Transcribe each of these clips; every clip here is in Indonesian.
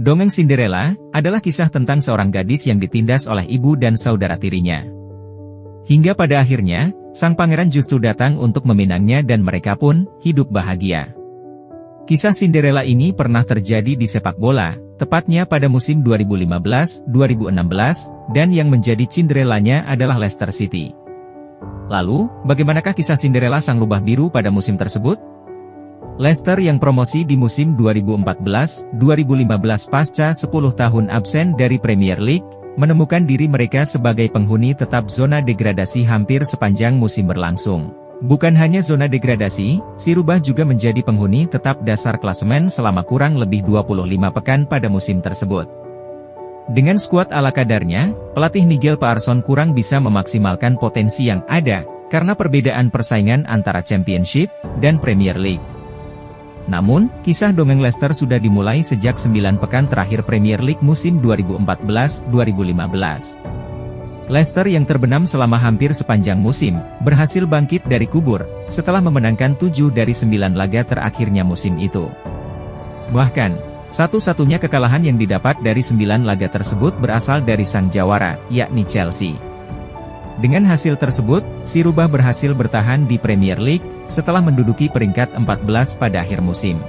Dongeng Cinderella adalah kisah tentang seorang gadis yang ditindas oleh ibu dan saudara tirinya. Hingga pada akhirnya, sang pangeran justru datang untuk meminangnya dan mereka pun hidup bahagia. Kisah Cinderella ini pernah terjadi di sepak bola, tepatnya pada musim 2015-2016, dan yang menjadi Cinderellanya adalah Leicester City. Lalu, bagaimanakah kisah Cinderella sang rubah biru pada musim tersebut? Leicester yang promosi di musim 2014-2015 pasca 10 tahun absen dari Premier League, menemukan diri mereka sebagai penghuni tetap zona degradasi hampir sepanjang musim berlangsung. Bukan hanya zona degradasi, si rubah juga menjadi penghuni tetap dasar klasemen selama kurang lebih 25 pekan pada musim tersebut. Dengan skuad ala kadarnya, pelatih Nigel Pearson kurang bisa memaksimalkan potensi yang ada, karena perbedaan persaingan antara Championship dan Premier League. Namun, kisah dongeng Leicester sudah dimulai sejak 9 pekan terakhir Premier League musim 2014-2015. Leicester yang terbenam selama hampir sepanjang musim, berhasil bangkit dari kubur, setelah memenangkan 7 dari 9 laga terakhirnya musim itu. Bahkan, satu-satunya kekalahan yang didapat dari 9 laga tersebut berasal dari sang jawara, yakni Chelsea. Dengan hasil tersebut, si rubah berhasil bertahan di Premier League, setelah menduduki peringkat 14 pada akhir musim.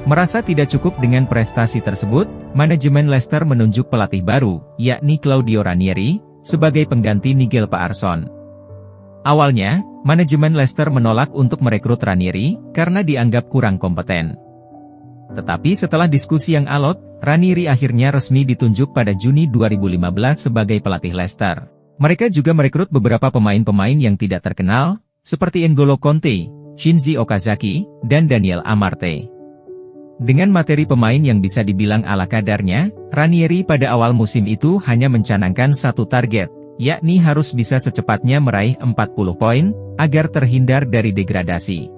Merasa tidak cukup dengan prestasi tersebut, manajemen Leicester menunjuk pelatih baru, yakni Claudio Ranieri, sebagai pengganti Nigel Pearson. Awalnya, manajemen Leicester menolak untuk merekrut Ranieri, karena dianggap kurang kompeten. Tetapi setelah diskusi yang alot, Ranieri akhirnya resmi ditunjuk pada Juni 2015 sebagai pelatih Leicester. Mereka juga merekrut beberapa pemain-pemain yang tidak terkenal, seperti N'Golo Kanté, Shinji Okazaki, dan Daniel Amartey. Dengan materi pemain yang bisa dibilang ala kadarnya, Ranieri pada awal musim itu hanya mencanangkan satu target, yakni harus bisa secepatnya meraih 40 poin, agar terhindar dari degradasi.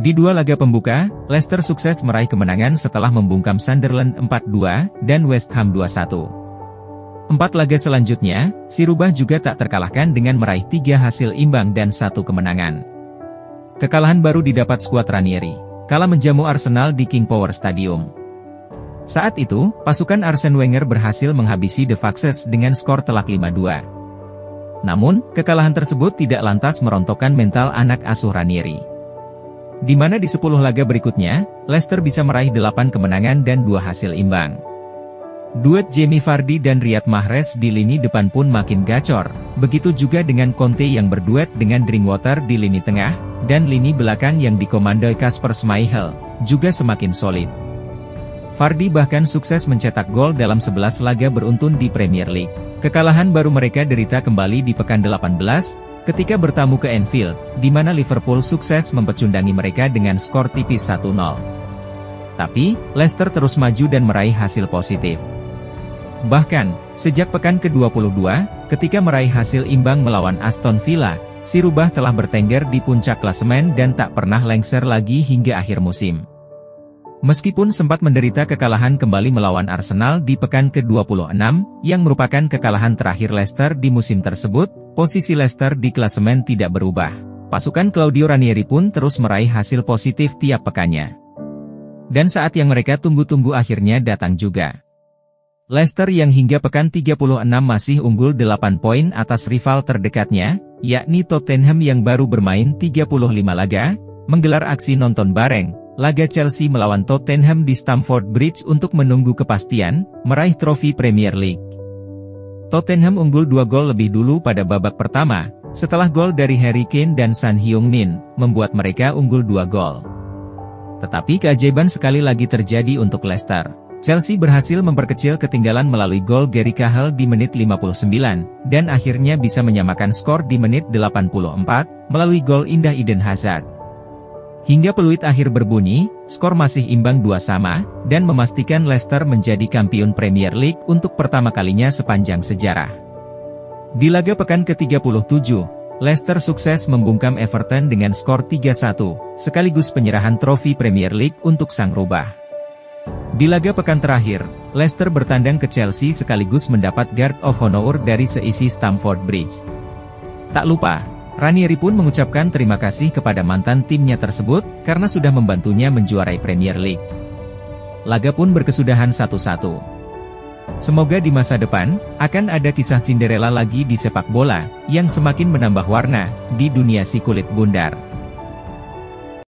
Di 2 laga pembuka, Leicester sukses meraih kemenangan setelah membungkam Sunderland 4-2, dan West Ham 2-1. 4 laga selanjutnya, si rubah juga tak terkalahkan dengan meraih 3 hasil imbang dan 1 kemenangan. Kekalahan baru didapat skuad Ranieri, kala menjamu Arsenal di King Power Stadium. Saat itu, pasukan Arsene Wenger berhasil menghabisi The Foxes dengan skor telak 5-2. Namun, kekalahan tersebut tidak lantas merontokkan mental anak asuh Ranieri. Di mana di 10 laga berikutnya, Leicester bisa meraih 8 kemenangan dan 2 hasil imbang. Duet Jamie Vardy dan Riyad Mahrez di lini depan pun makin gacor, begitu juga dengan Conte yang berduet dengan Drinkwater di lini tengah, dan lini belakang yang dikomandoi Kasper Schmeichel, juga semakin solid. Vardy bahkan sukses mencetak gol dalam 11 laga beruntun di Premier League. Kekalahan baru mereka derita kembali di pekan 18, ketika bertamu ke Anfield, di mana Liverpool sukses mempecundangi mereka dengan skor tipis 1-0. Tapi, Leicester terus maju dan meraih hasil positif. Bahkan, sejak pekan ke-22, ketika meraih hasil imbang melawan Aston Villa, si rubah telah bertengger di puncak klasemen dan tak pernah lengser lagi hingga akhir musim. Meskipun sempat menderita kekalahan kembali melawan Arsenal di pekan ke-26, yang merupakan kekalahan terakhir Leicester di musim tersebut, posisi Leicester di klasemen tidak berubah. Pasukan Claudio Ranieri pun terus meraih hasil positif tiap pekannya. Dan saat yang mereka tunggu-tunggu akhirnya datang juga. Leicester yang hingga pekan 36 masih unggul 8 poin atas rival terdekatnya, yakni Tottenham yang baru bermain 35 laga, menggelar aksi nonton bareng, laga Chelsea melawan Tottenham di Stamford Bridge untuk menunggu kepastian, meraih trofi Premier League. Tottenham unggul 2 gol lebih dulu pada babak pertama, setelah gol dari Harry Kane dan Son Heung-min, membuat mereka unggul 2 gol. Tetapi keajaiban sekali lagi terjadi untuk Leicester. Chelsea berhasil memperkecil ketinggalan melalui gol Gary Cahill di menit 59, dan akhirnya bisa menyamakan skor di menit 84, melalui gol indah Eden Hazard. Hingga peluit akhir berbunyi, skor masih imbang 2-2, dan memastikan Leicester menjadi kampiun Premier League untuk pertama kalinya sepanjang sejarah. Di laga pekan ke-37, Leicester sukses membungkam Everton dengan skor 3-1, sekaligus penyerahan trofi Premier League untuk sang rubah. Di laga pekan terakhir, Leicester bertandang ke Chelsea sekaligus mendapat Guard of Honor dari seisi Stamford Bridge. Tak lupa, Ranieri pun mengucapkan terima kasih kepada mantan timnya tersebut, karena sudah membantunya menjuarai Premier League. laga pun berkesudahan 1-1. Semoga di masa depan, akan ada kisah Cinderella lagi di sepak bola, yang semakin menambah warna, di dunia si kulit bundar.